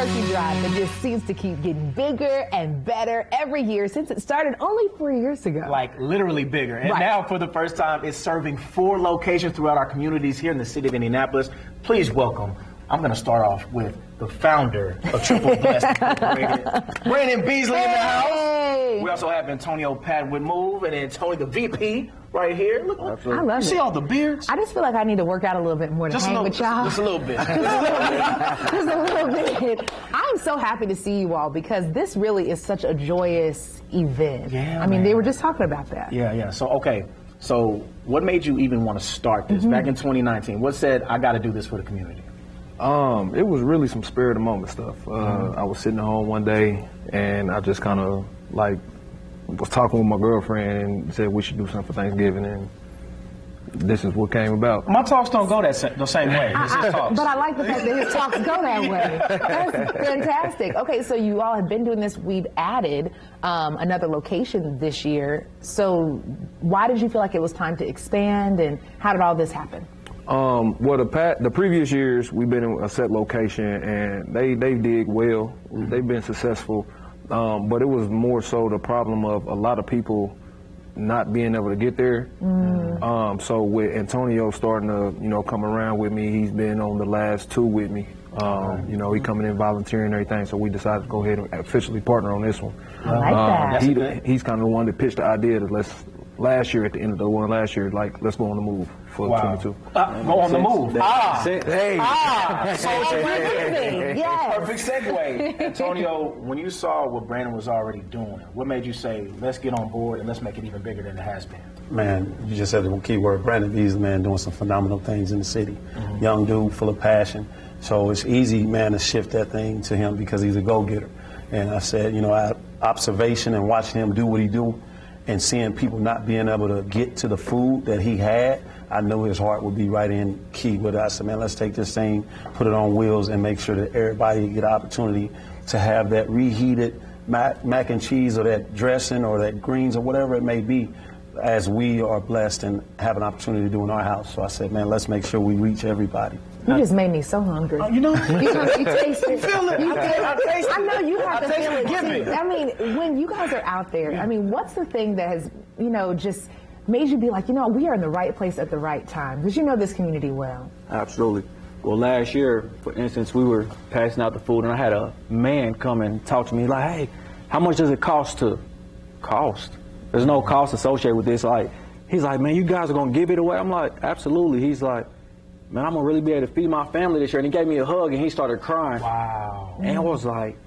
turkey drive that just seems to keep getting bigger and better every year since it started only 4 years ago. Like literally bigger. And now for the first time, it's serving 4 locations throughout our communities here in the city of Indianapolis. Please welcome, I'm going to start off with the founder of Triple Bleesed Inc, Brandon Beasley in the house. We also have Antonio Padwood Move and then Tony the VP right here. Look, I love it. See all the beards? I just feel like I need to work out a little bit more to hang with y'all. Just a little bit. Just a little bit. I'm so happy to see you all because this really is such a joyous event. Yeah, I mean, they were just talking about that. Yeah. So, okay. So what made you even want to start this back in 2019? What said, I got to do this for the community? It was really some spirit of the moment stuff. I was sitting at home one day and I just kind of like was talking with my girlfriend and said we should do something for Thanksgiving, and this is what came about. My talks don't go the same way. It's his talks. But I like the fact that his talks go that way. That's fantastic. Okay, so you all have been doing this. We've added another location this year. So why did you feel like it was time to expand, and how did all this happen? Well, the previous years we've been in a set location and they did well. They've been successful, but it was more so the problem of a lot of people not being able to get there. So with Antonio starting to come around with me, he's been on the last 2 with me. He coming in volunteering and everything, so we decided to go ahead and officially partner on this one. I like that. He's kind of the one that pitched the idea that last year at the end of the one last year, let's go on the move for 22. Go on the move. Yes. Perfect segue. Antonio, when you saw what Brandon was already doing, what made you say, let's get on board and let's make it even bigger than it has been? Man, you just said the key word. Brandon Beasley, man, doing some phenomenal things in the city. Young dude, full of passion. So it's easy, man, to shift that thing to him because he's a go-getter. And I said, observation and watching him do what he do, and seeing people not being able to get to the food that he had, I knew his heart would be right in key with it. I said, man, let's take this thing, put it on wheels, and make sure that everybody get an opportunity to have that reheated mac and cheese or that dressing or that greens or whatever it may be, as we are blessed and have an opportunity to do in our house. So I said, man, let's make sure we reach everybody. You just made me so hungry. You taste it. Feel it. I know you have to feel it too. It. I mean, when you guys are out there, I mean, what's the thing that has, just made you be like, we are in the right place at the right time? Because you know this community well. Absolutely. Well, last year, for instance, we were passing out the food, and I had a man come and talk to me like, hey, how much does it cost to cost? There's no cost associated with this. He's like, man, you guys are going to give it away? I'm like, absolutely. He's like, man, I'm going to really be able to feed my family this year. And he gave me a hug, and he started crying. Wow. And I was like,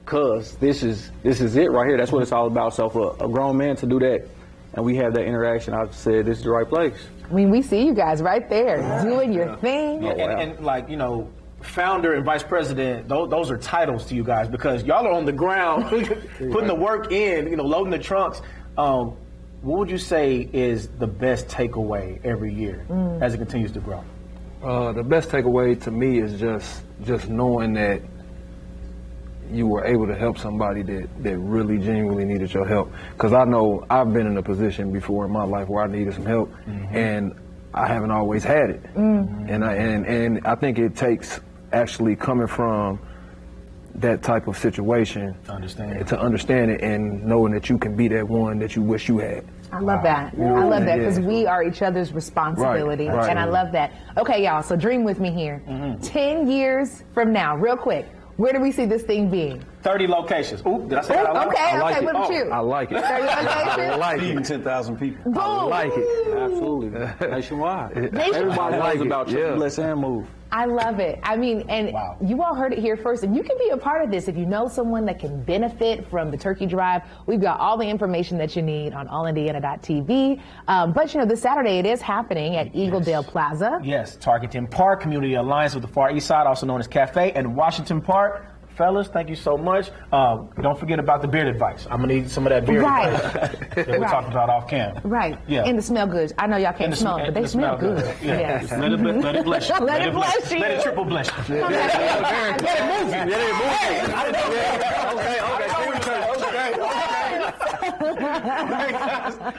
cuz, this is it right here. That's what it's all about. So for a grown man to do that, and we have that interaction, I said, this is the right place. I mean, we see you guys right there doing your thing. And founder and vice president, those are titles to you guys because y'all are on the ground putting the work in, loading the trunks. What would you say is the best takeaway every year as it continues to grow? The best takeaway to me is just knowing that you were able to help somebody that really genuinely needed your help. Because I know I've been in a position before in my life where I needed some help, and I haven't always had it. And I think it takes actually coming from that type of situation to understand it and knowing that you can be that one that you wish you had. I love that. I love that because we are each other's responsibility. Right. And I love that. Okay, y'all, so dream with me here. 10 years from now, real quick, where do we see this thing being? 30 locations. Ooh, did I say that? Okay, what about you? I like it. 30 locations? I like Feeding it. 10,000 people. Boom. I like it. Absolutely. Nationwide. Nationwide. Everybody knows about Triple Bleesed and Move. I love it. I mean, and you all heard it here first. And you can be a part of this if you know someone that can benefit from the turkey drive. We've got all the information that you need on allindiana.tv. But, this Saturday it is happening at Eagledale Plaza. Yes, Tarkenton Park, Community Alliance with the Far East Side, also known as Cafe, and Washington Park. Fellas, thank you so much. Don't forget about the beard advice. I'm going to need some of that beard advice that we talked about off cam. Right. Yeah. And the smell good. I know y'all can't smell it, but they smell good. Yeah. Let it bless you. Let it bless you. Let it triple bless you. Let it move you. Okay.